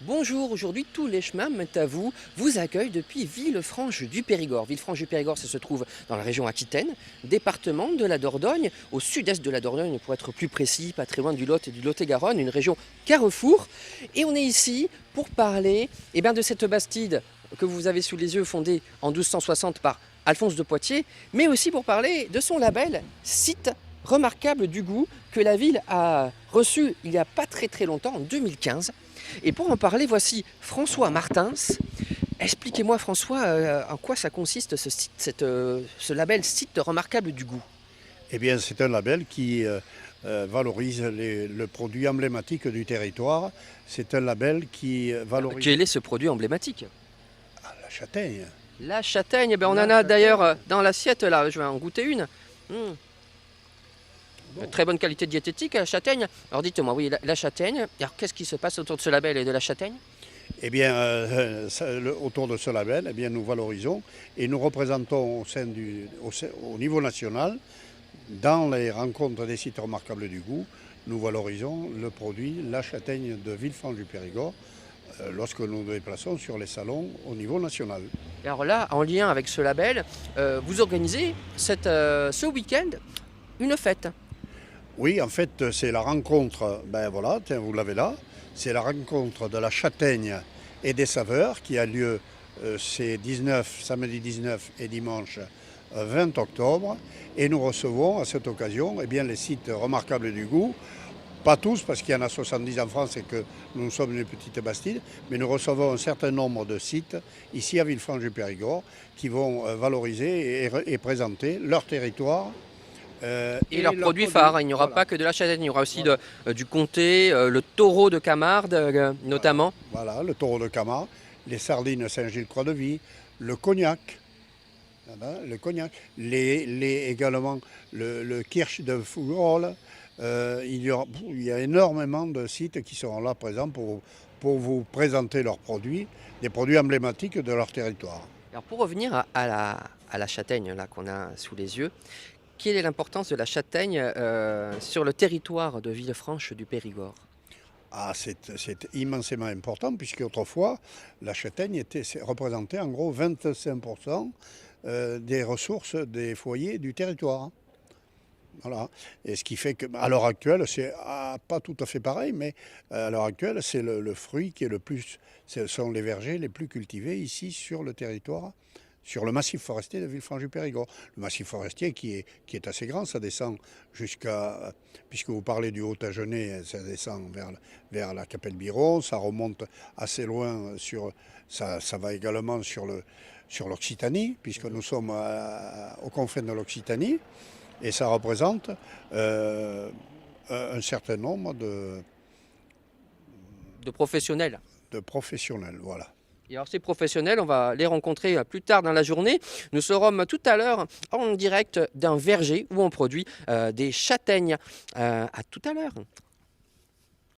Bonjour, aujourd'hui tous les chemins mènent à vous, vous accueille depuis Villefranche du Périgord. Villefranche du Périgord, ça se trouve dans la région Aquitaine, département de la Dordogne, au sud-est de la Dordogne pour être plus précis, pas très loin du Lot et du Lot-et-Garonne, une région carrefour. Et on est ici pour parler de cette bastide que vous avez sous les yeux, fondée en 1260 par Alphonse de Poitiers, mais aussi pour parler de son label Site remarquable du goût que la ville a reçu il n'y a pas très longtemps, en 2015. Et pour en parler, voici François Martins. Expliquez-moi François, en quoi ça consiste ce label Site remarquable du goût. Eh bien, c'est un label qui valorise le produit emblématique du territoire. C'est un label qui valorise Quel est ce produit emblématique? la châtaigne. La châtaigne, on La en a d'ailleurs châtaigne. dans l'assiette là, je vais en goûter une. Bon. Très bonne qualité diététique, la châtaigne. Alors dites-moi, oui, la châtaigne, alors qu'est-ce qui se passe autour de ce label et de la châtaigne? Eh bien, autour de ce label, eh bien, nous valorisons et nous représentons au niveau national, dans les rencontres des sites remarquables du goût, nous valorisons le produit, la châtaigne de Villefranche du Périgord, lorsque nous nous déplaçons sur les salons au niveau national. Et alors là, en lien avec ce label, vous organisez ce week-end une fête. Oui, en fait, c'est la rencontre, ben voilà, tiens, vous l'avez là, c'est la rencontre de la châtaigne et des saveurs qui a lieu c'est samedi 19 et dimanche 20 octobre. Et nous recevons à cette occasion les sites remarquables du goût. Pas tous, parce qu'il y en a 70 en France et que nous sommes une petite bastide, mais nous recevons un certain nombre de sites ici à Villefranche du Périgord qui vont valoriser et présenter leur territoire. Et leurs produits phares, il n'y aura pas que de la châtaigne, il y aura aussi du comté, le taureau de Camargue notamment. Voilà, le taureau de Camargue, les sardines Saint-Gilles-Croix-de-Vie, le cognac, également le kirsch de Fougerolles. Il y a énormément de sites qui seront là présents pour vous présenter leurs produits, des produits emblématiques de leur territoire. Alors pour revenir à la châtaigne là qu'on a sous les yeux, quelle est l'importance de la châtaigne sur le territoire de Villefranche du Périgord? Ah, c'est immensément important puisque autrefois, la châtaigne représentait en gros 25% des ressources des foyers du territoire. Voilà. Et ce qui fait qu'à l'heure actuelle, c'est pas tout à fait pareil, mais à l'heure actuelle, c'est le fruit qui est le plus. Ce sont les vergers les plus cultivés ici sur le territoire, sur le massif forestier de Villefranche du Périgord. Le massif forestier qui est assez grand, ça descend jusqu'à. Puisque vous parlez du Haut-Agenais, ça descend vers la Capelle-Biron, ça remonte assez loin ça va également sur l'Occitanie, puisque nous sommes aux confins de l'Occitanie. Et ça représente un certain nombre De professionnels. de professionnels. Voilà. Et alors ces professionnels, on va les rencontrer plus tard dans la journée. Nous serons tout à l'heure en direct d'un verger où on produit des châtaignes. À tout à l'heure.